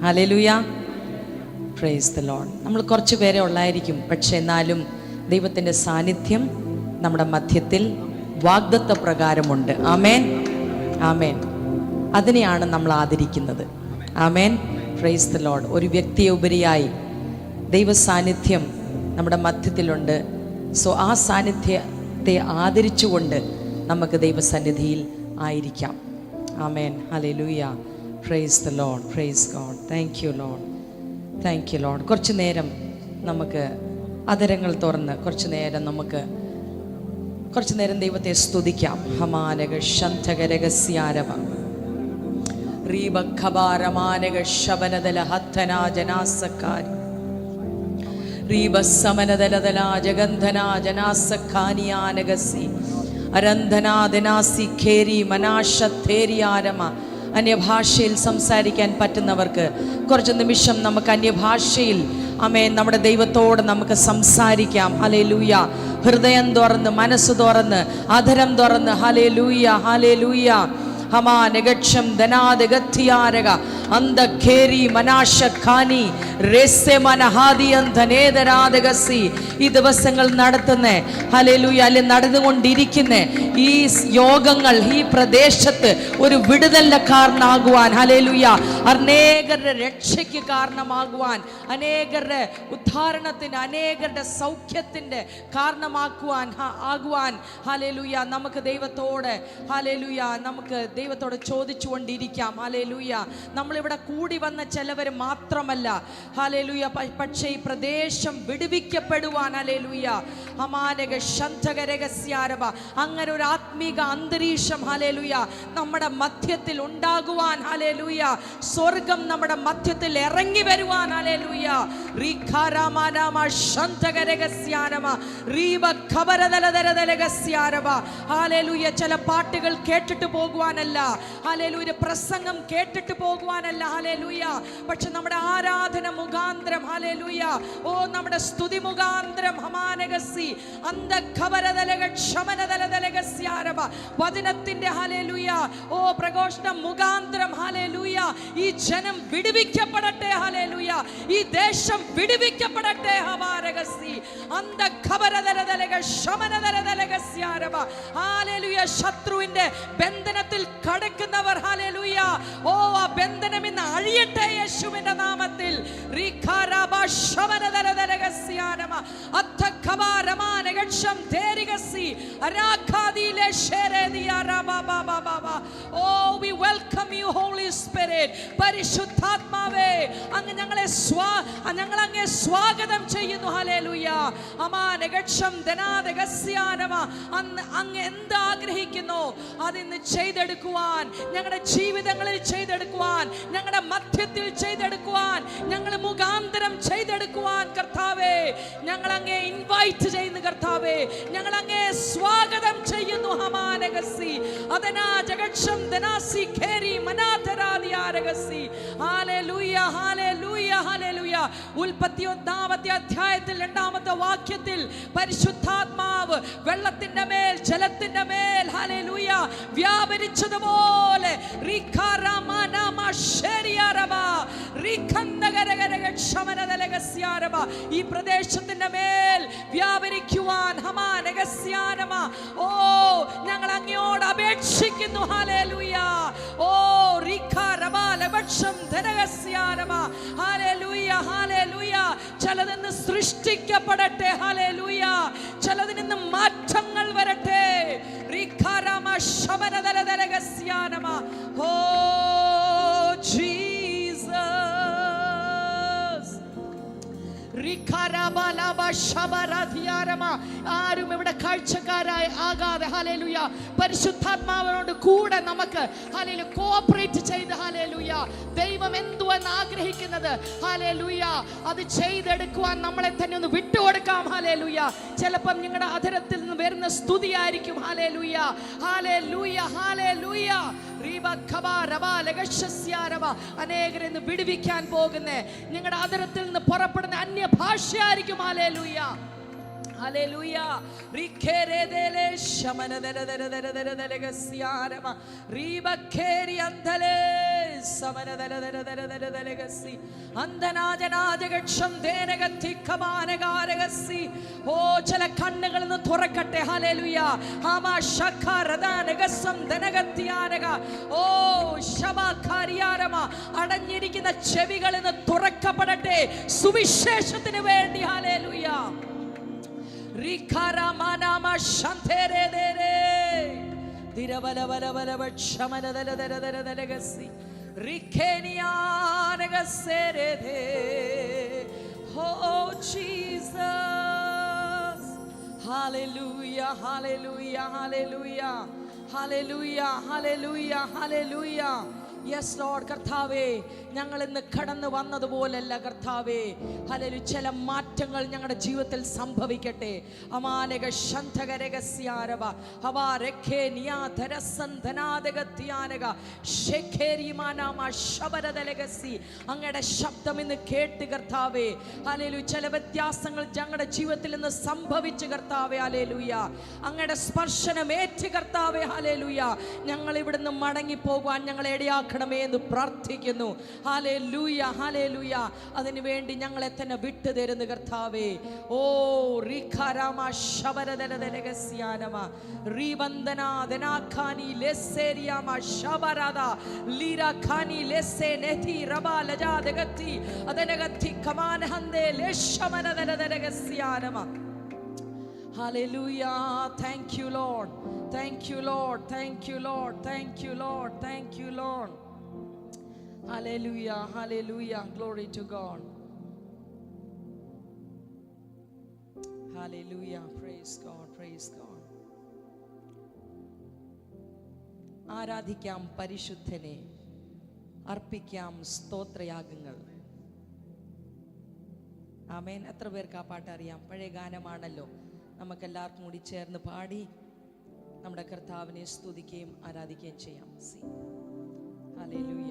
Hallelujah, praise the Lord. നമ്മൾ കുറച്ച് പേരെ ഉള്ളായിരിക്കും, പക്ഷെ എന്നാലും ദൈവത്തിൻ്റെ സാന്നിധ്യം നമ്മുടെ മധ്യത്തിൽ വാഗ്ദത്ത പ്രകാരമുണ്ട്. ആമേൻ, ആമേൻ. അതിനെയാണ് നമ്മൾ ആദരിക്കുന്നത്. ആമേൻ, പ്രൈസ് ദി ലോർഡ്. ഒരു വ്യക്തിയെ ഉപരിയായി ദൈവ സാന്നിധ്യം നമ്മുടെ മധ്യത്തിലുണ്ട്. സോ ആ സാന്നിധ്യത്തെ ആദരിച്ചുകൊണ്ട് നമുക്ക് ദൈവസന്നിധിയിൽ ആയിരിക്കാം. ആമേൻ, ഹല്ലേലൂയ, praise the Lord, praise God. Thank you Lord, thank you Lord. കുറച്ച് നേരം നമുക്ക് അധരങ്ങൾ തുറന്ന് കുറച്ച് നേരം ദൈവത്തെ സ്തുതിക്കാം. ഹമാനക ശന്തകരഗസ്യാരവ റീബഖബാരമാനക ശബനദല ഹത്തനാ ജനാസക്കാരി റീബസമനദലദലാ ജഗന്ധനാ ജനാസഖാനിയാനഗസി അരന്ധനാദനാസി ഖേരി മനാശത്തേരിയാരമ. അന്യഭാഷയിൽ സംസാരിക്കാൻ പറ്റുന്നവർക്ക് കുറച്ച് നിമിഷം നമുക്ക് അന്യഭാഷയിൽ ആമേൻ നമ്മുടെ ദൈവത്തോട് നമുക്ക് സംസാരിക്കാം. ഹല്ലേലൂയ. ഹൃദയം തുറന്ന്, മനസ്സ് തുറന്ന്, അധരം തുറന്ന് ഹല്ലേലൂയ, ഹല്ലേലൂയ. ഹമാ നെഗക്ഷം ധനാദഗത്യാരക അന്തഖേരി മനാശഖാനി രേസമനഹാദിയന്തനേദരാദഗസി. ഈ ദിവസങ്ങൾ നടത്തുന്ന ഹല്ലേലൂയ അല്ലെ നടന്നുകൊണ്ടിരിക്കുന്ന ഈ യോഗങ്ങൾ ഈ പ്രദേശത്ത് ഒരു വിടുതലിന് കാരണമാകുവാൻ, ഹല്ലേലൂയ, അനേകരുടെ രക്ഷയ്ക്ക് കാരണമാകുവാൻ, അനേകരുടെ ഉദ്ധാരണത്തിന്, അനേകരുടെ സൗഖ്യത്തിൻ്റെ കാരണമാക്കുവാൻ ആകുവാൻ ഹല്ലേലൂയ നമുക്ക് ദൈവത്തോട് ഹല്ലേലൂയ നമുക്ക് ദൈവത്തോട് ചോദിച്ചുകൊണ്ടിരിക്കാം. ഹല്ലേലൂയ. നമ്മളിവിടെ കൂടി വന്ന ചിലവർ മാത്രമല്ല ഹല്ലേലൂയ, പക്ഷേ ഈ പ്രദേശം വിടുവിക്കപ്പെടുവാൻ ഹല്ലേലൂയ ഹമാനക ശന്തകരഗസ്യാരവ അങ്ങനെ ഒരു ആത്മീക അന്തരീക്ഷം ഹല്ലേലൂയ നമ്മുടെ മധ്യത്തിൽ ഉണ്ടാകുവാൻ, ഹല്ലേലൂയ, സ്വർഗം നമ്മുടെ മധ്യത്തിൽ ഇറങ്ങി വരുവാൻ, ഹല്ലേലൂയ. റീഖാരാമാനാമ ശന്തകരഗസ്യാരവ റീബഖബരദലദലദലഗസ്യാരവ. ഹല്ലേലൂയ. ചില പാട്ടുകൾ കേട്ടിട്ട് പോകുവാനല്ല, ഹല്ലേലൂയ, പ്രസംഗം കേട്ടിട്ട് പോകുവാനല്ല, ഹല്ലേലൂയ, പക്ഷെ നമ്മുടെ ആരാധന മുഖാന്തരം, ഹല്ലേലൂയ, ഓ നമ്മുടെ സ്തുതി മുഖാന്തരം ഹമാനഗസി അന്തഖബരദലഗക്ഷമനദലദലഗസ്യാരവ വചനത്തിന്റെ ഹല്ലേലൂയ ഓ പ്രഘോഷണം മുഖാന്തരം ഹല്ലേലൂയ ഈ ജനം വിടുവിക്കപ്പെടട്ടെ, ഹല്ലേലൂയ, ഈ ദേശം വിടുവിക്കപ്പെടട്ടെ. ഹമാനഗസി അന്തഖബരദലദലഗക്ഷമനദലദലഗസ്യാരവ. ഹല്ലേലൂയ. ശത്രുവിന്റെ ബന്ധനത്തിൽ കടക്കുന്നവർ ഹല്ലേലൂയ ഓ ആ ബന്ധനം ഇന്ന് അഴിയട്ടെ യേശുവിന്റെ നാമത്തിൽ. പരിശുദ്ധാത്മാവേ, അങ്ങ് ഞങ്ങളെ അങ്ങേ സ്വാഗതം ചെയ്യുന്നു. ഹല്ലേലൂയ. അങ്ങ് എന്ത് ആഗ്രഹിക്കുന്നു അതിന്ന് ചെയ്തെടുക്കുവാൻ, ഞങ്ങളുടെ ജീവിതങ്ങളിൽ ചെയ്തെടുക്കുവാൻ, ഞങ്ങളുടെ മധ്യത്തിൽ ചെയ്തെടുക്കുവാൻ, ഞങ്ങൾ മുഖാന്തരം ചെയ്തെടുക്കുവാൻ കർത്താവേ ഞങ്ങൾ അങ്ങേ ഇൻവൈറ്റ് ചെയ്യുന്നു. കർത്താവേ ഞങ്ങൾ അങ്ങേ സ്വാഗതം ചെയ്യുന്നു. ഹമാനഗസി അദനാ ജഗക്ഷം ദനാസി ഖേരി മനാതരാദിയാരഗസി. ഹല്ലേലൂയ, ഹല്ലേലൂയ, ഹല്ലേലൂയ. ഉൽപ്പത്തി 1-ാമത്തെ അധ്യായത്തിൽ 2-ാമത്തെ വാക്യത്തിൽ പരിശുദ്ധാത്മാവ് വെള്ളത്തിന്റെ മേൽ, ജലത്തിന്റെ മേൽ ഹല്ലേലൂയ വ്യാപരിച്ചതുപോലെ ഈ പ്രദേശത്തിന്റെ മേൽ വ്യാപരിക്കുവാൻ ഓ ഞങ്ങൾ അങ്ങയോട് അപേക്ഷിക്കുന്നു. ഹല്ലേലൂയ. ഓ ഹല്ലേലൂയ, ഹല്ലേലൂയ. ചിലതിന്ന് സൃഷ്ടിക്കപ്പെടട്ടെ. ഹല്ലേലൂയ. ചിലതിൽ നിന്ന് മാറ്റങ്ങൾ വരട്ടെ. Oh Jesus. ആരും ഇവിടെ കാഴ്ചക്കാരായി ആകാതെ ഹല്ലേലൂയ പരിശുദ്ധാത്മാവിനോട് കൂടെ നമുക്ക് ഹല്ലേലൂയ കോഓപ്പറേറ്റ് ചെയ്ത് ഹല്ലേലൂയ ദൈവം എന്തുവെന്ന് ആഗ്രഹിക്കുന്നത് ഹല്ലേലൂയ അത് ചെയ്തെടുക്കുവാൻ നമ്മളെ തന്നെ ഒന്ന് വിട്ടുകൊടുക്കാം. ഹല്ലേലൂയ. ചിലപ്പം നിങ്ങളുടെ അധരത്തിൽ നിന്ന് വരുന്ന സ്തുതിയായിരിക്കും. ഹല്ലേലൂയ, ഹല്ലേലൂയ, ഹല്ലേലൂയ. അനേകരെ വിടുവിക്കാൻ പോകുന്നേ നിങ്ങളുടെ അധരത്തിൽ നിന്ന് പുറപ്പെടുന്ന അന്യ ഭാഷയായിരിക്കും. Hallelujah, hallelujah. റിഖേരേദേലെ ശമനദരദരദരദരദരഗസ്യാരമ റീബഖേരി അന്ധലേ ഓ ചില കണ്ണുകളിൽ നിന്ന് തുറക്കട്ടെ. ഹല്ലേലൂയ. ഓ അടഞ്ഞിരിക്കുന്ന ചെവികളിൽ നിന്ന് തുറക്കപ്പെടട്ടെ സുവിശേഷത്തിന് വേണ്ടി. Hallelujah. Oh Jesus. Hallelujah, hallelujah, hallelujah, hallelujah, hallelujah, hallelujah. Yes Lord. കർത്താവേ, ഞങ്ങൾ ഇന്ന് കടന്നു വന്നതുപോലല്ല കർത്താവേ. ഹല്ലേലൂയ. ചില മാറ്റങ്ങൾ ഞങ്ങളുടെ ജീവിതത്തിൽ സംഭവിക്കട്ടെ. അമാനക ശന്തകരഗസ്യാരവ ഹവാരഖേ നിയാധരസന്ധനാദഗത്യാനക ശേഖേരിമാനാമ ശബരദലഗസി. അങ്ങയുടെ ശബ്ദം ഇന്ന് കേട്ട് കർത്താവേ. ഹല്ലേലൂയ. ചില വ്യത്യാസങ്ങൾ ഞങ്ങളുടെ ജീവിതത്തിൽ ഇന്ന് സംഭവിച്ചു കർത്താവേ. ഹല്ലേലൂയ. അങ്ങയുടെ സ്പർശനമേറ്റ് കർത്താവേ. ഹല്ലേലൂയ. ഞങ്ങൾ ഇവിടുന്ന് മടങ്ങി പോകുവാൻ ഞങ്ങളെ ഇടയാക്കണമേ എന്ന് പ്രാർത്ഥിക്കുന്നു. Hallelujah, hallelujah. അതിനു വേണ്ടി ഞങ്ങളെ തന്നെ വിട്ടു തരുന്നു കർത്താവേ. ഓ റിഖാരാമ ശബരദലദലഗസ്യാനമ റിബന്ധനാദനാഖാനി ലെസേരിയാമ ശബരാദ ലീരാഖാനി ലെസേ നെഥി Rabah ലജാദഗത്തി അദനഗത്തി കമാനഹന്ദേ ലെശമനദലദലഗസ്യാനമ. Hallelujah. Thank you Lord. Thank you Lord. Thank you Lord. Thank you Lord. Thank you Lord. Hallelujah. Hallelujah. Glory to God. Hallelujah. Praise God. Praise God. ആരാധിക്കാം പരിശുദ്ധനെ, അർപ്പിക്കാം സ്തോത്രയാഗങ്ങൾ. ആമേൻ. എത്ര പേർക്ക് ആ പാട്ട് അറിയാം? പഴയ ഗാനമാണല്ലോ. നമുക്കെല്ലാവർക്കും കൂടി ചേർന്ന് പാടി നമ്മുടെ കർത്താവിനെ സ്തുതിക്കുകയും ആരാധിക്കുകയും ചെയ്യാം. ഹല്ലേലൂയ.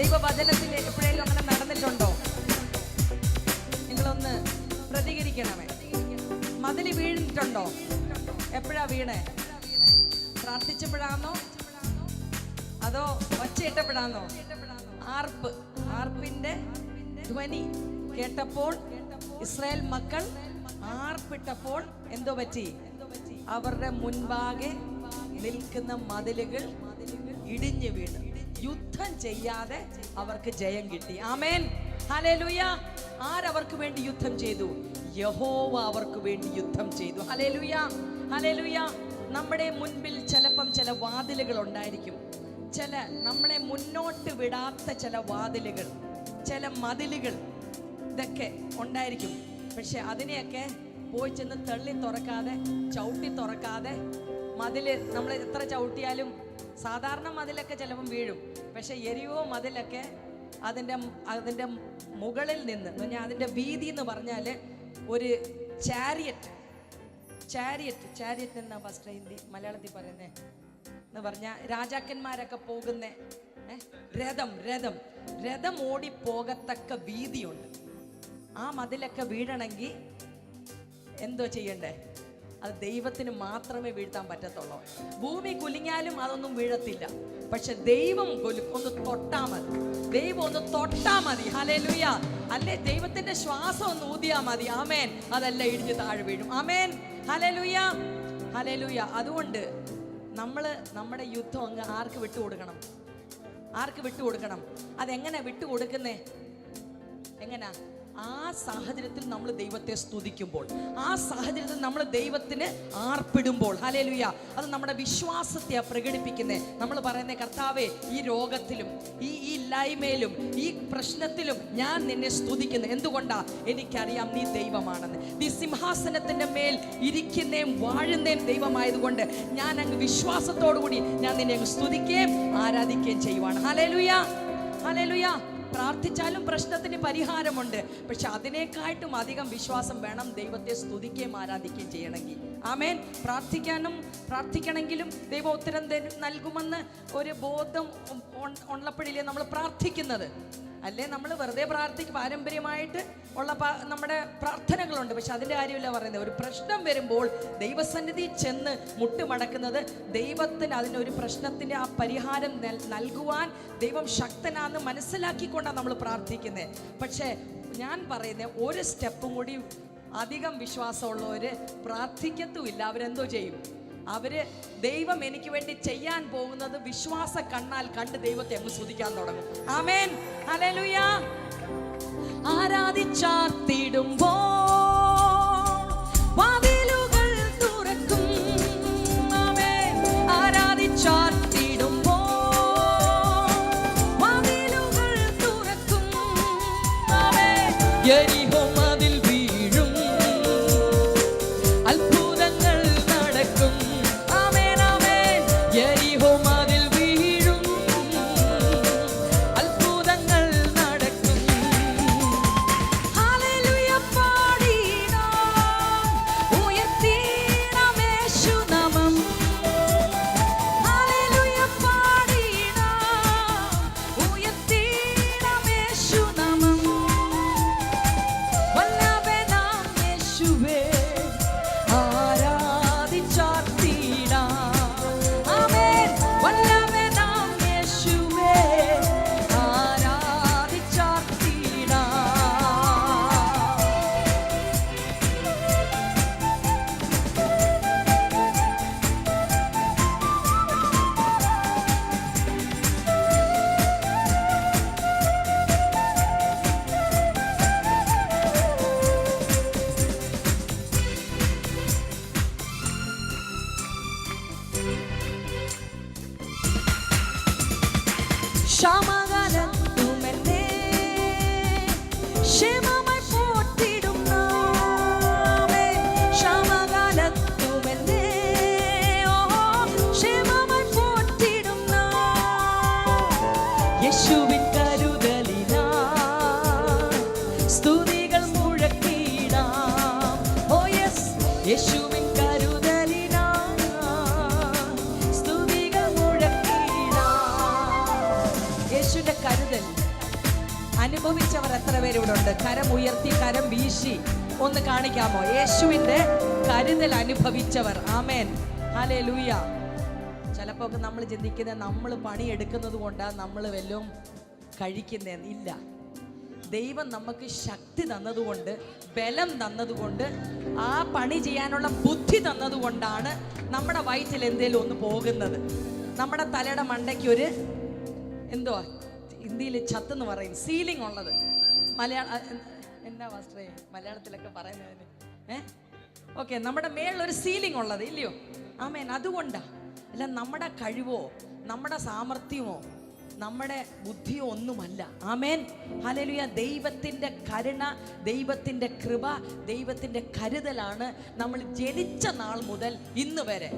ദൈവവചനത്തിൽ എപ്പോഴേലും അങ്ങനെ നടന്നിട്ടുണ്ടോ? നിങ്ങളൊന്ന് പ്രതികരിക്കണമേ. മതിൽ വീണിട്ടുണ്ടോ? എപ്പോഴാ വീണേ? പ്രാർത്ഥിച്ചപ്പോഴാണോ അതോ ഒച്ചയിട്ടപ്പോഴാണോ? ആർപ്പിന്റെ ധ്വനി കേട്ടപ്പോൾ ഇസ്രായേൽ മക്കൾ ആർപ്പിട്ടപ്പോൾ എന്തോ പറ്റി? അവരുടെ മുൻപാകെ നിൽക്കുന്ന മതിലുകൾ ഇടിഞ്ഞു വീണ്. യുദ്ധം ചെയ്യാതെ അവർക്ക് ജയം കിട്ടി. ആമേൻ, ഹല്ലേലൂയ. ആരവർക്ക് വേണ്ടി യുദ്ധം ചെയ്തു? യഹോവ അവർക്ക് വേണ്ടി യുദ്ധം ചെയ്തു. Hallelujah, hallelujah. നമ്മുടെ മുൻപിൽ ചിലപ്പം ചില വാതിലുകൾ ഉണ്ടായിരിക്കും, ചില നമ്മളെ മുന്നോട്ട് വിടാത്ത ചില വാതിലുകൾ, ചില മതിലുകൾ, ഇതൊക്കെ ഉണ്ടായിരിക്കും. പക്ഷെ അതിനെയൊക്കെ പോയി ചെന്ന് തള്ളി തുറക്കാതെ, ചവിട്ടി തുറക്കാതെ, മതില് നമ്മൾ എത്ര ചവിട്ടിയാലും സാധാരണ മതിലൊക്കെ ചിലപ്പം വീഴും. പക്ഷെ എരിവോ മതിലൊക്കെ അതിൻ്റെ മുകളിൽ നിന്ന് പറഞ്ഞാൽ അതിൻ്റെ വീതി എന്ന് പറഞ്ഞാൽ ഒരു ചാരിയറ്റ് എന്നാ ഫസ്റ്റ് ഹിന്ദി മലയാളത്തിൽ പറയുന്നേ എന്ന് പറഞ്ഞാൽ രാജാക്കന്മാരൊക്കെ പോകുന്ന രഥം ഓടിപ്പോകത്തക്ക വീതിയുണ്ട്. ആ മതിലൊക്കെ വീഴണമെങ്കിൽ എന്തോ ചെയ്യണ്ടേ? അത് ദൈവത്തിന് മാത്രമേ വീഴ്ത്താൻ പറ്റത്തുള്ളൂ. ഭൂമി കുലുങ്ങിയാലും അതൊന്നും വീഴത്തില്ല. പക്ഷെ ദൈവം ഒന്ന് തൊട്ടാ മതി, ദൈവം ഒന്ന് തൊട്ടാ മതി. ഹല്ലേലൂയ. അല്ലേ, ദൈവത്തിന്റെ ശ്വാസം ഒന്ന് ഊതിയാ മതി. ആമേൻ, അതെല്ലാം ഇടിഞ്ഞ് താഴെ വീഴും. ആമേൻ, ഹല്ലേലൂയ, ഹല്ലേലൂയ. അതുകൊണ്ട് നമ്മുടെ യുദ്ധം അങ്ങ് ആർക്ക് വിട്ടുകൊടുക്കണം? ആർക്ക് വിട്ടുകൊടുക്കണം? അതെങ്ങനെ വിട്ടുകൊടുക്കുന്നേ? എങ്ങനാ? ആ സാഹചര്യത്തിൽ നമ്മൾ ദൈവത്തെ സ്തുതിക്കുമ്പോൾ, ആ സാഹചര്യത്തിൽ നമ്മൾ ദൈവത്തിന് ആർപ്പിടുമ്പോൾ, ഹല്ലേലൂയ, അത് നമ്മുടെ വിശ്വാസത്തെ പ്രകടിപ്പിക്കുന്നേ. നമ്മൾ പറയുന്നേ, കർത്താവേ, ഈ രോഗത്തിലും ഈ ഇല്ലായ്മയിലും ഈ പ്രശ്നത്തിലും ഞാൻ നിന്നെ സ്തുതിക്കുന്നു. എന്തുകൊണ്ടാ? എനിക്കറിയാം നീ ദൈവമാണെന്ന്. നീ സിംഹാസനത്തിന്റെ മേൽ ഇരിക്കുന്നേം വാഴുന്നേം ദൈവമായതുകൊണ്ട് ഞാൻ അങ്ങ് വിശ്വാസത്തോടുകൂടി ഞാൻ നിന്നെ അങ്ങ് സ്തുതിക്കുകയും ആരാധിക്കുകയും ചെയ്യുവാണ്. Hallelujah, hallelujah. പ്രാർത്ഥിച്ചാലും പ്രശ്നത്തിന് പരിഹാരമുണ്ട്. പക്ഷെ അതിനേക്കായിട്ടും അധികം വിശ്വാസം വേണം ദൈവത്തെ സ്തുതിക്കുകയും ആരാധിക്കുകയും ചെയ്യണമെങ്കിൽ. ആമേൻ. പ്രാർത്ഥിക്കണമെങ്കിലും ദൈവം ഉത്തരം നൽകുമെന്ന് ഒരു ബോധം ഉള്ളപ്പോഴില്ലേ നമ്മൾ പ്രാർത്ഥിക്കുന്നത്. അല്ലേ, നമ്മൾ വെറുതെ പാരമ്പര്യമായിട്ട് ഉള്ള നമ്മുടെ പ്രാർത്ഥനകളുണ്ട്. പക്ഷെ അതിൻ്റെ കാര്യമില്ല പറയുന്നത്. ഒരു പ്രശ്നം വരുമ്പോൾ ദൈവസന്നിധി ചെന്ന് മുട്ടുമടക്കുന്നത് ദൈവത്തിന് അതിനൊരു പ്രശ്നത്തിൻ്റെ ആ പരിഹാരം നൽകുവാൻ ദൈവം ശക്തനാണെന്ന് മനസ്സിലാക്കിക്കൊണ്ടാണ് നമ്മൾ പ്രാർത്ഥിക്കുന്നത്. പക്ഷേ ഞാൻ പറയുന്നത്, ഒരു സ്റ്റെപ്പും കൂടി അധികം വിശ്വാസമുള്ളവർ പ്രാർത്ഥിക്കത്തുമില്ല. അവരെന്തോ ചെയ്യും? ദൈവം എനിക്ക് വേണ്ടി ചെയ്യാൻ പോകുന്നത് വിശ്വാസ കണ്ണാൽ കണ്ട് ദൈവത്തെ അങ്ങ് സ്തുതിക്കാൻ തുടങ്ങും. ആമേൻ, ഹല്ലേലൂയ. ആരാധിച്ചാർത്തിടുമ്പോൾ വാതിലുകൾ തുറക്കും. ആമേൻ. ആരാധിച്ചാർത്തിടുമ്പോൾ വാതിലുകൾ തുറക്കും. ആമേൻ. യെരിഹോ മതിൽ വീഴും, അത്ഭുതങ്ങൾ നടക്കും. ആമേൻ, ആമേൻ. യെരിഹോ മതിൽ വീഴും, അത്ഭുതങ്ങൾ നടക്കും. ഹല്ലേലൂയ പാടിടാം, ഉയർത്തിടാം യേശുനാമം. ഹല്ലേലൂയ പാടിടാം, ഉയർത്തിടാം യേശുനാമം. കരുതൽ അനുഭവിച്ചവർ എത്ര പേരിവിടെ ഉണ്ട്? കരം ഉയർത്തി, കരം വീശി ഒന്ന് കാണിക്കാമോ? യേശുവിൻ്റെ കരുതൽ അനുഭവിച്ചവർ. ആമേൻ, ഹല്ലേലൂയ. ചിലപ്പോൾ നമ്മൾ ചിന്തിക്കുന്നത് നമ്മൾ പണിയെടുക്കുന്നത് കൊണ്ടാണ് നമ്മൾ വല്ലതും കഴിക്കുന്നതെന്ന്. ഇല്ല, ദൈവം നമുക്ക് ശക്തി തന്നതുകൊണ്ട്, ബലം തന്നതുകൊണ്ട്, ആ പണി ചെയ്യാനുള്ള ബുദ്ധി തന്നതുകൊണ്ടാണ് നമ്മുടെ വയറ്റിൽ എന്തേലും ഒന്ന് പോകുന്നത്. നമ്മുടെ തലയുടെ മണ്ടയ്ക്ക് ഒരു എന്തുവാ ഹിന്ദിയിൽ ചത്തെന്ന് പറയും, സീലിംഗ് ഉള്ളത്. എന്നാ മാസ്റ്ററേ മലയാളത്തിലൊക്കെ പറയുന്നതിന് ഓക്കെ, നമ്മുടെ മേളിലൊരു സീലിംഗ് ഉള്ളത് ഇല്ലയോ? ആമേൻ. അതുകൊണ്ടാ. അല്ല നമ്മുടെ കഴിവോ നമ്മുടെ സാമർഥ്യമോ നമ്മുടെ ബുദ്ധിയോ ഒന്നുമല്ല. ആമേൻ, ഹല്ലേലൂയ. ദൈവത്തിൻ്റെ കരുണ, ദൈവത്തിൻ്റെ കൃപ, ദൈവത്തിൻ്റെ കരുതലാണ് നമ്മൾ ജനിച്ച നാൾ മുതൽ ഇന്ന് വരെ.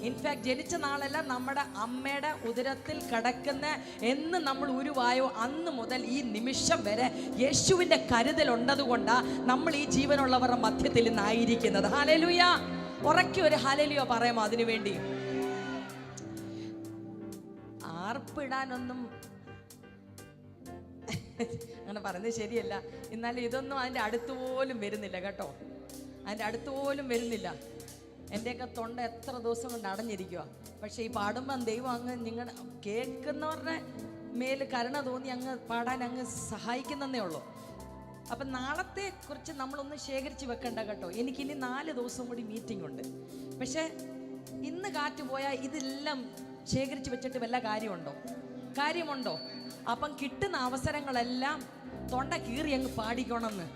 ഇൻഫാക്ട് ജനിച്ച നാളല്ല, നമ്മുടെ അമ്മയുടെ ഉദരത്തിൽ കിടക്കുന്ന എന്ന് നമ്മൾ ഉരുവായോ അന്ന് മുതൽ ഈ നിമിഷം വരെ യേശുവിൻ്റെ കരുതൽ ഉണ്ടതുകൊണ്ടാണ് നമ്മൾ ഈ ജീവനുള്ളവരുടെ മധ്യത്തിൽ ഇന്നായിരിക്കുന്നത്. ഹല്ലേലൂയ. ഉറക്കി ഒരു ഹല്ലേലൂയ പറയാമോ? അതിനു വേണ്ടി ആർപ്പിടാനൊന്നും അങ്ങനെ പറയുന്നത് ശരിയല്ല, എന്നാലും ഇതൊന്നും അതിൻ്റെ അടുത്തുപോലും വരുന്നില്ല കേട്ടോ, അതിൻ്റെ അടുത്തുപോലും വരുന്നില്ല. എൻ്റെയൊക്കെ തൊണ്ട എത്ര ദിവസം കൊണ്ട് അടഞ്ഞിരിക്കുക. പക്ഷേ ഈ പാടുമ്പം ദൈവം അങ്ങ് നിങ്ങളുടെ കേൾക്കുന്നവരുടെ മേൽ കരുണ തോന്നി അങ്ങ് പാടാൻ അങ്ങ് സഹായിക്കുന്നതേ ഉള്ളൂ. അപ്പം നാളത്തെ കുറിച്ച് നമ്മളൊന്നും ശേഖരിച്ച് വെക്കണ്ട കേട്ടോ. എനിക്കിനി 4 ദിവസം കൂടി മീറ്റിംഗ് ഉണ്ട്. പക്ഷേ ഇന്ന് കാറ്റ് പോയാൽ ഇതെല്ലാം ശേഖരിച്ച് വെച്ചിട്ട് വല്ല കാര്യമുണ്ടോ? അപ്പം കിട്ടുന്ന അവസരങ്ങളെല്ലാം തൊണ്ട കീറി അങ്ങ് പാടിക്കണമെന്ന്.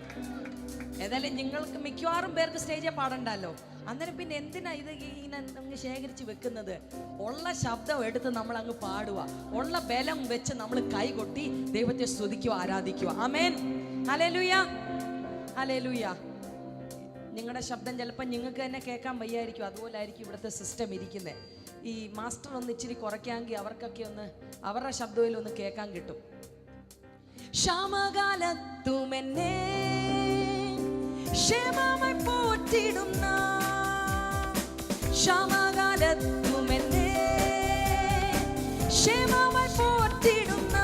ഏതായാലും നിങ്ങൾക്ക് മിക്കവാറും പേർക്ക് സ്റ്റേജിൽ പാടണ്ടല്ലോ. അന്നേരം പിന്നെ എന്തിനാ ഇത് ഇങ്ങനെ അങ്ങ് ശേഖരിച്ച് വെക്കുന്നത്? ഉള്ള ശബ്ദം എടുത്ത് നമ്മൾ അങ്ങ് പാടുക, ഉള്ള ബലം വെച്ച് നമ്മൾ കൈകൊട്ടി ദൈവത്തെ സ്തുതിക്കുക, ആരാധിക്കുക. ആമേൻ, ഹല്ലേലൂയ, ഹല്ലേലൂയ. നിങ്ങളുടെ ശബ്ദം ചിലപ്പോൾ നിങ്ങൾക്ക് തന്നെ കേൾക്കാൻ വയ്യായിരിക്കും, അതുപോലെ ആയിരിക്കും ഇവിടുത്തെ സിസ്റ്റം ഇരിക്കുന്നത്. ഈ മാസ്റ്റർ ഒന്ന് ഇച്ചിരി കുറയ്ക്കാമെങ്കിൽ അവർക്കൊക്കെ ഒന്ന് അവരുടെ ശബ്ദത്തിൽ ഒന്ന് കേൾക്കാൻ കിട്ടും. ക്ഷാമകാലത്തുമെന്നെ ക്ഷേമമായി പോറ്റിടുന്ന, ക്ഷാമകാലത്തുമെന്നെ ക്ഷേമമായി പോറ്റിടുന്ന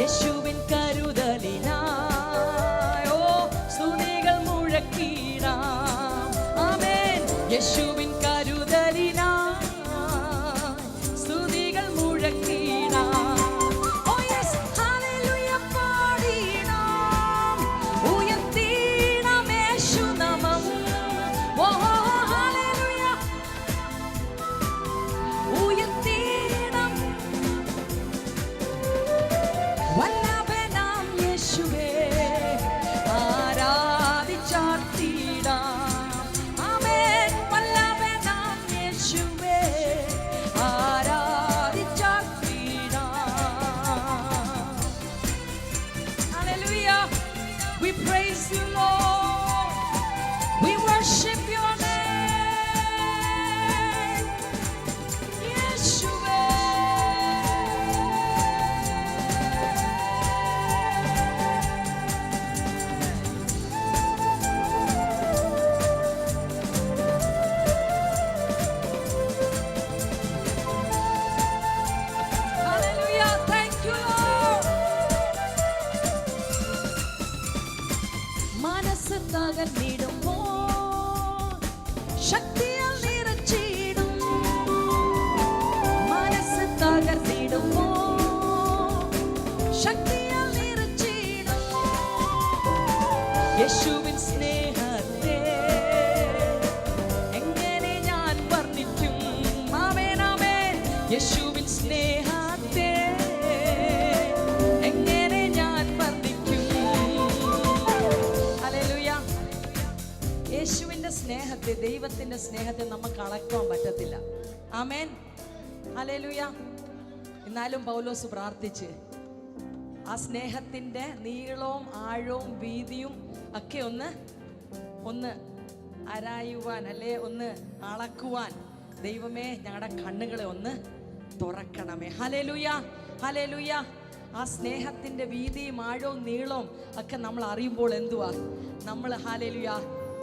യേശുവിൻ കരുതലിനായോ സ്തുതികൾ മുഴക്കിടാം. ആമേൻ. യേശുവിൻ കരുതലിനായി സ്തുതികൾ മുഴക്കിടാം. We praise you, Lord. We worship your name, Yeshua. Hallelujah. Thank you, Lord. മനസ്സ് തകർന്നിടുമ്പോൾ ശക്തിയാൽ നിറച്ചിടും, മനസ്സ് തകർന്നിടുമ്പോൾ ശക്തിയാൽ നിറച്ചിടും യേശുവിൻ സ്നേഹത്തെ എങ്ങനെ ഞാൻ വർണ്ണിക്കും. ആമേൻ, ആമേൻ. യേശുവിൻ സ്നേഹത്തെ എങ്ങനെ ഞാൻ വർണ്ണിക്കും. ഹല്ലേലൂയ. യേശുവിൻ്റെ സ്നേഹത്തെ, ദൈവത്തിൻ്റെ സ്നേഹത്തെ നമുക്ക് അളക്കാൻ പറ്റത്തില്ല. ആമേൻ, ഹല്ലേലൂയ. എന്നാലും പൗലോസ് പ്രാർത്ഥിച്ച് ആ സ്നേഹത്തിൻ്റെ നീളവും ആഴവും വീതിയും ഒക്കെ ഒന്ന് ആരായുവാൻ, അല്ലേ ഒന്ന് അളക്കുവാൻ, ദൈവമേ ഞങ്ങളുടെ കണ്ണുകളെ ഒന്ന് തുറക്കണമേ. Hallelujah, hallelujah. ആ സ്നേഹത്തിൻ്റെ വീതിയും ആഴവും നീളവും ഒക്കെ നമ്മൾ അറിയുമ്പോൾ എന്തുവാ നമ്മൾ ഹല്ലേലൂയ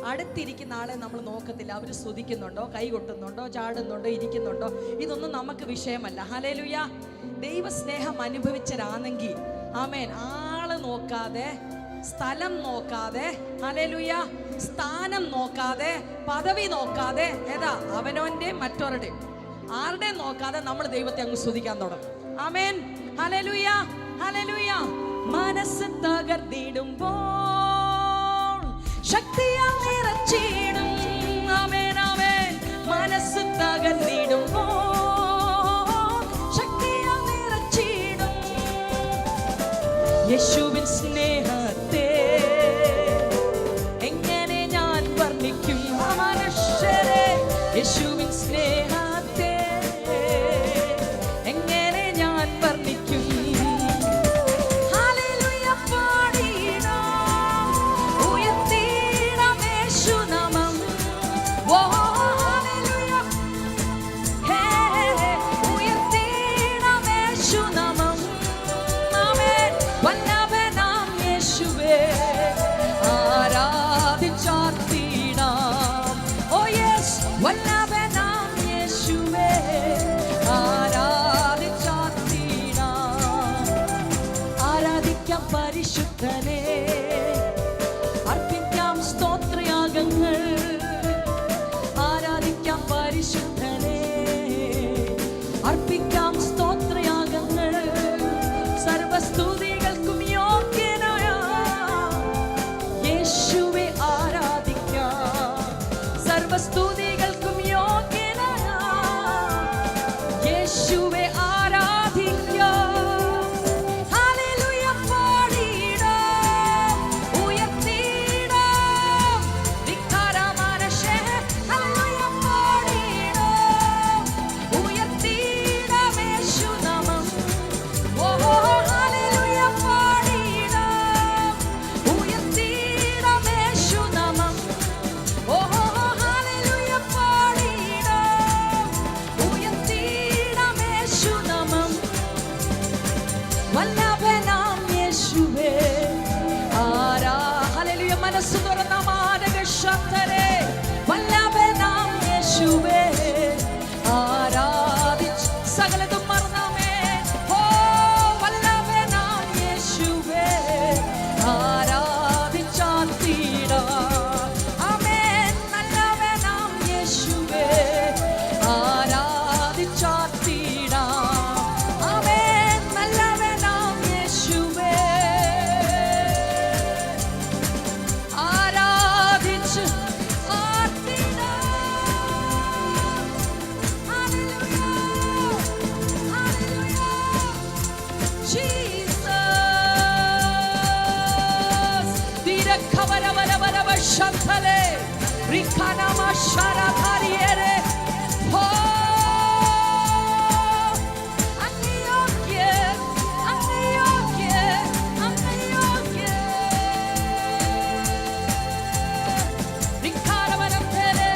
അടുത്തിരിക്കുന്ന ആളെ നമ്മൾ നോക്കത്തില്ല. അവർ സ്തുതിക്കുന്നുണ്ടോ, കൈ കൊട്ടുന്നുണ്ടോ, ചാടുന്നുണ്ടോ, ഇരിക്കുന്നുണ്ടോ, ഇതൊന്നും നമുക്ക് വിഷയമല്ല. ഹല്ലേലൂയ. ദൈവസ്നേഹം അനുഭവിച്ചരാണെങ്കിൽ ആമേൻ, ആള് നോക്കാതെ, സ്ഥലം നോക്കാതെ, ഹല്ലേലൂയ, സ്ഥാനം നോക്കാതെ, പദവി നോക്കാതെ, ഏതാ അവനവന്റെ മറ്റവരുടെ ആരുടെ നോക്കാതെ നമ്മൾ ദൈവത്തെ അങ്ങ് സ്തുതിക്കാൻ തുടങ്ങും. ആമേൻ, ഹല്ലേലൂയ, ഹല്ലേലൂയ. മനസ്സ് തകർന്നിടുമ്പോൾ ശക്തിയാൽ നിറച്ചിടും. ആമേൻ, ആമേൻ. മനസ്സ് തകർന്നിടുമ്പോൾ ശക്തിയാൽ നിറച്ചിടും. യേശുവിൻ സ്നേഹത്തെ എങ്ങനെ ഞാൻ വർണ്ണിക്കും മനുഷ്യരെ. യേശുവിൻ സ്നേഹത്തെ എങ്ങനെ ഞാൻ വർണ്ണിക്കും. ഹല്ലേലൂയ പാടിടാം, ഉയർത്തിടാം യേശുനാമം. ഓ ഹല്ലേലൂയ, ഹേ ഉയർത്തിടാം യേശുനാമം. ആമേൻ. വല്ലഭനാം യേശുവേ ആരാധിച്ചാർത്തിടാം. ഓ യെസ്, വല്ലഭനാം യേശുവേ ആരാധിച്ചാർത്തിടാം. ആരാധിക്കാം പരിശുദ്ധനെ, അർപ്പിക്കാം സ്തോത്രയാഗങ്ങൾ. ആരാധിക്കാം പരിശുദ്ധനെ, അർപ്പിക്കാം സ്തോത്രയാഗങ്ങൾ. സർവസ്തുതികൾക്കും യോഗ്യനായ യേശുവെ ആരാധിക്കാം. സർവസ്തുതികൾക്കും യോഗ്യനായ യേശുവെ ആരാധിക്കാം. ഹല്ലേലൂയ പാടിടാം, ഉയർത്തിടാം ധിക്കാരമനശേ. ഹല്ലേലൂയ പാടിടാം, ഉയർത്തിടാം യേശുനാമം. ഓ ഹല്ലേലൂയ പാടിടാം, ഉയർത്തിടാം യേശുനാമം. ഓ ഹല്ലേലൂയ പാടിടാം, ഉയർത്തിടാം യേശുനാമം. വല്ലഭനാം യേശുവേ ഹല്ലേലൂയ. മനസ്സ് തുറന്ന മാനകശക്തരെ, വല്ലഭനാം യേശുവേ ആരാധിച്ച് സകലതും മറന്നാമേ. ഓ വല്ലഭനാം യേശുവേ ആരാധിച്ചാർത്തിടാം. ആമേൻ. നല്ലവനാം യേശുവേ ആരാധിച്ചാർത്തിടാം. ആമേൻ. നല്ലവനാം യേശുവേ ആരാധിച്ച് ആർത്തിടാം. ഹല്ലേലൂയ, ഹല്ലേലൂയ. Jesus. Dirakhavaravaravaravashathale. Rikhanamasharathariere. Aniyogye, aniyogye, aniyogye. Rikharavarathale.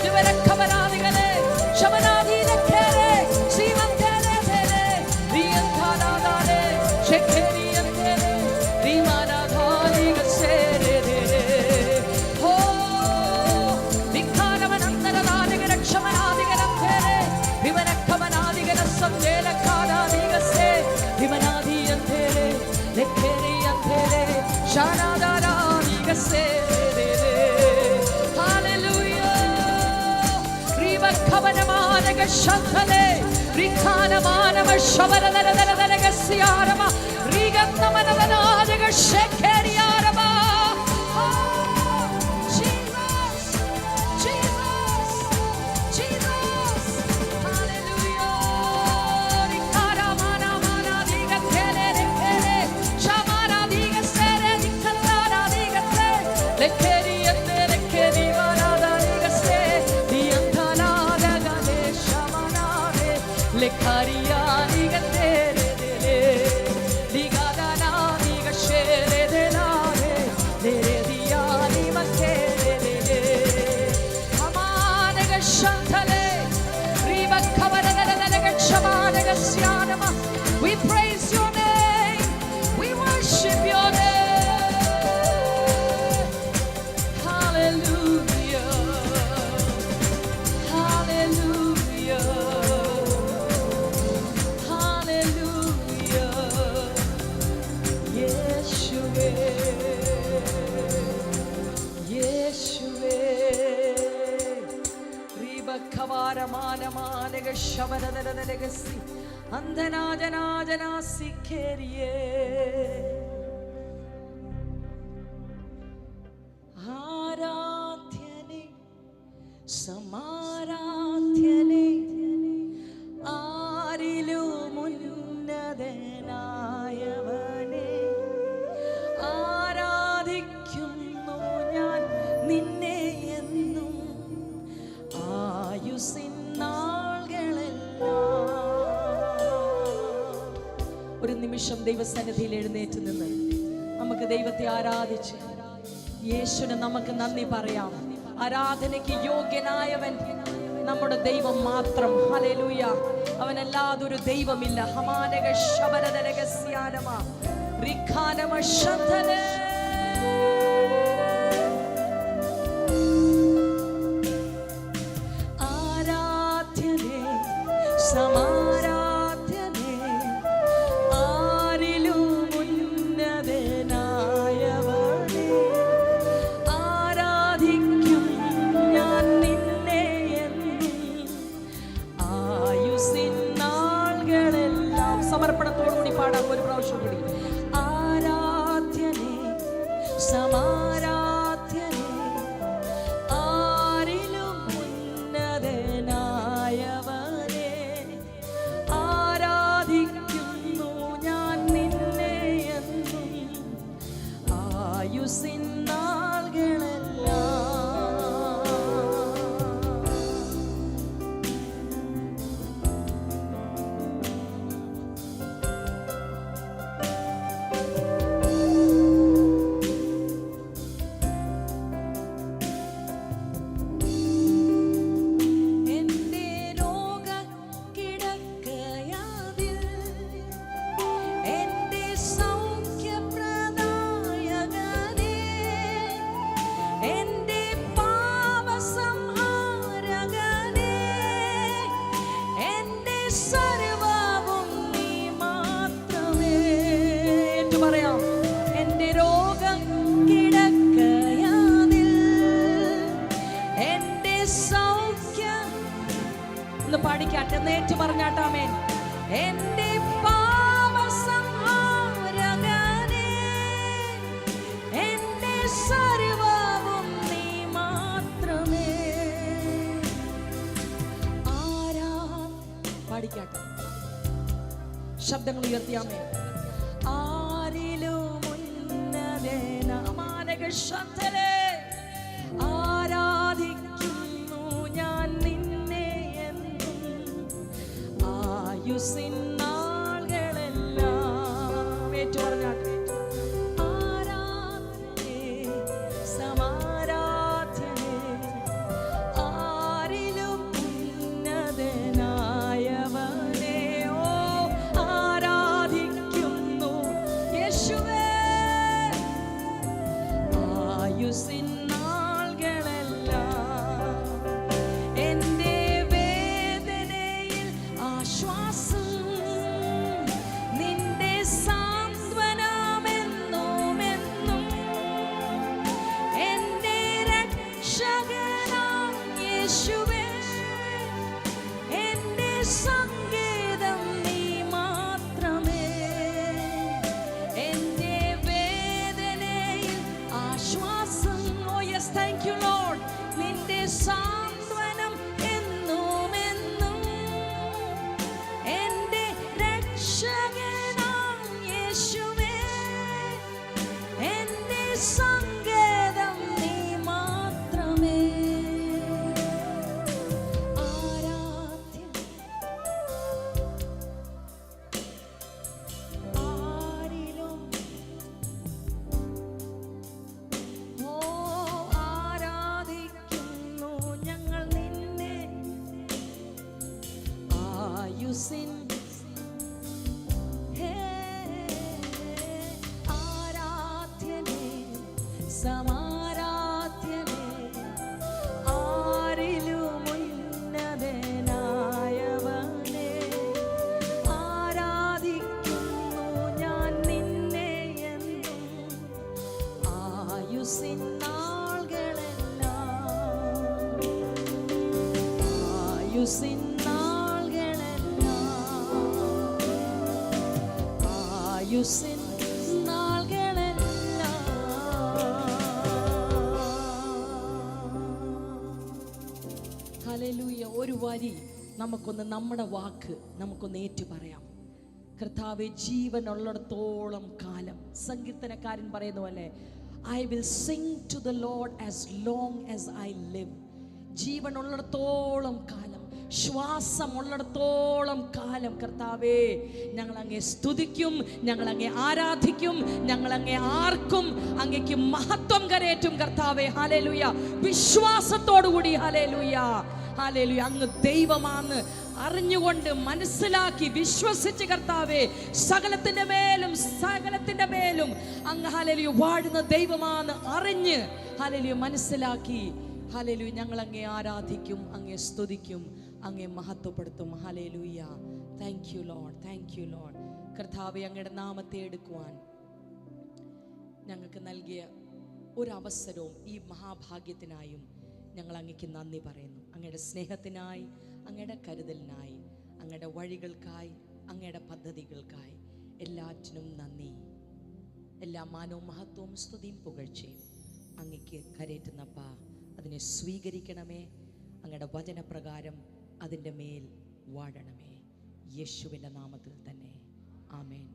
Divarakhavaradigalе. Shamanadilakhere. Srimanthele. Riyanthadadale. Shekheriyanthele. Rimanadhaligasere. Oh, Rikhanavanatharadigarakshamanadigarathere. Vimanakhavanadigarassamdelakadadigase. Vimanadiyanthele. Lekheriyanthele. Shanadaradigase. Hallelujah. Rivakhavanamanagashathale. Rikhanamanamashavaradaradaradaragasiarama. Rigannamanadanadigashekeriarama. Oh, Jesus, Jesus, Jesus. Hallelujah. Rikhanamanamanadigathele, lekhele. Shamanadigasere, dikhaladadigathe. Lekheriyanthele, lekherivanadadigase. Diyanthadadagale, shamanade. Lekhariyandigatere. ആരാധ്യനെ സമാരാധ്യനെ ആരിലുമുന്നതനായവനെ ആരാധിക്കുന്നു ഞാൻ നിന്നെ എന്നും ആയുസ്സിൻ നാളുകളെല്ലാം. ഒരു നിമിഷം ദൈവസന്നിധിയിൽ എഴുന്നേറ്റ് നിന്ന് നമുക്ക് ദൈവത്തെ ആരാധിച്ച് യേശുവിന് നമുക്ക് നന്ദി പറയാം. ആരാധനയ്ക്ക് യോഗ്യനായവൻ നമ്മുടെ ദൈവം മാത്രം. ഹല്ലേലൂയ. അവനല്ലാതൊരു ദൈവമില്ല. ഹമാനക ശബരദരഗസ്യാനമ റിഖാനമ ശബ്ദനേ. ആരാധ്യനേ സമാരാധ്യനേ ആരിലുമുന്നതനായവനേ ആരാധിക്കും ഞാൻ നിന്നെ എന്നും ആയുസ്സിൻ നാളുകളെല്ലാം. സമർപ്പണത്തോടുകൂടി പാടാം ഒരു പ്രാവശ്യം കൂടി. ആരാധ്യനേ സമാരാധ്യനേ ആരിലുമുന്നതനായവനേ ആരാധിക്കുന്നു ഞാൻ നിന്നെ എന്നും ആയുസ്സിൻ നാളുകളെല്ലാം. എന്റെ രോഗക്കിടക്കയാതിൽ എന്റെ സൗഖ്യപ്രദായകനേ എന്റെ പാപസംഹാരകനേ എന്റെ സർവ്വവും നീ മാത്രമേ. ഏറ്റു പറയാം. എന്റെ രോഗക്കിടക്കയാതിൽ എന്റെ സൗഖ്യം ഒന്ന് പാടിക്കാട്ടെ, നേറ്റു പറഞ്ഞാട്ടാമേൻ. എന്റെ പാപസംഹാരകനേ എന്റെ സർവ്വവും നീ മാത്രമേ. പാടിക്കാട്ടെ, ശബ്ദങ്ങൾ ഉയർത്തിയാമേ. ആരിലുമുന്നതനായവനേ ആരാധിക്കുന്നു ഞാൻ നിന്നെ എന്നും ആയുസ്സിൻ നാളുകളെല്ലാം. ഏറ്റു പറഞ്ഞാട്ടെ. ആരാധ്യനേ സമാരാധ്യനേ ആരിലുമുന്നതനായവനേ ഓ ആരാധിക്കുന്നു യേശുവേ ആയുസ്സിൻ നാളുകളെല്ലാം. എന്റെ വേദനയിൽ ആശ്വാസം നിന്റെ സാന്ത്വനമെന്നും എന്നും എന്റെ രക്ഷകനാം യേശുവേ എന്റെ സംഗീതം നീ മാത്രമേ. എന്റെ വേദനയിൽ ആശ്വാസം. Oh yes, thank you Lord. നിന്റെ സാന്ത്വനം എന്നും എന്നും എന്റെ രക്ഷകനാം യേശുവേ എന്റെ സംഗീതം നീ മാത്രമേ. ആരാധ്യൻ ആരിലും ഓ ആരാധിക്കുന്നു ഞങ്ങൾ നിന്നെ ആയുസ്സിൻ ഹേ ആരാധ്യനേ സമാരാധ്യനേ ആരിലുമുന്നതനായവനേ ആരാധിക്കുന്നു ഞാൻ നിന്നെ എന്നും ആയുസ്സിൻ നാളുകളെല്ലാം ആയുസ്സിൻ നാളുകളെല്ലാം. ആയുസ്സിൻ നാളുകളെല്ലാം ഹല്ലേലൂയ. ഒരു വരി നമുക്കൊന്ന്, നമ്മുടെ വാക്ക് നമുക്കൊന്ന് ഏറ്റു പറയാം. കർത്താവേ, ജീവനുള്ളിടത്തോളം കാലം, സങ്കീർത്തനക്കാരൻ പറയുന്ന പോലെ, I will sing to the Lord as long as I live. ജീവനുള്ളിടത്തോളം കാലം, ശ്വാസമുള്ളിടത്തോളം കാലം കർത്താവേ, ഞങ്ങൾ അങ്ങേ സ്തുതിക്കും, ഞങ്ങൾ അങ്ങേ ആരാധിക്കും, ഞങ്ങൾ അങ്ങേ ആർക്കും അങ്ങേക്ക് മഹത്വം കരേറ്റും കർത്താവേ. ഹല്ലേലൂയ. വിശ്വാസത്തോടുകൂടി ഹല്ലേലൂയ, ഹല്ലേലൂയ. അങ്ങ് ദൈവമാണെന്ന് അറിഞ്ഞുകൊണ്ട് മനസ്സിലാക്കി വിശ്വസിച്ച് കർത്താവേ, സകലത്തിന്റെ മേലും അങ്ങ് ഹല്ലേലൂയ വാഴുന്ന ദൈവമാണെന്ന് അറിഞ്ഞ് ഹല്ലേലൂയ മനസ്സിലാക്കി ഹല്ലേലൂയ ഞങ്ങൾ അങ്ങേ ആരാധിക്കും, അങ്ങേ സ്തുതിക്കും, അങ്ങേ മഹത്വപ്പെടുത്തും. ഹല്ലേലൂയ. Thank you Lord, thank you Lord. കർത്താവേ, അങ്ങയുടെ നാമത്തെ എടുക്കുവാൻ ഞങ്ങൾക്ക് നൽകിയ ഒരവസരവും ഈ മഹാഭാഗ്യത്തിനായും ഞങ്ങൾ അങ്ങേക്ക് നന്ദി പറയുന്നു. അങ്ങയുടെ സ്നേഹത്തിനായി, അങ്ങയുടെ കരുതലിനായി, അങ്ങയുടെ വഴികൾക്കായി, അങ്ങയുടെ പദ്ധതികൾക്കായി എല്ലാറ്റിനും നന്ദി. എല്ലാ മാനവും മഹത്വവും സ്തുതിയും പുകഴ്ചയും അങ്ങേക്ക് കരേറ്റുന്നപ്പ, അതിനെ സ്വീകരിക്കണമേ. അങ്ങയുടെ വചനപ്രകാരം അതിൻ്റെ മേൽ വാഴണമേ. യേശുവിൻ്റെ നാമത്തിൽ തന്നെ. ആമേൻ.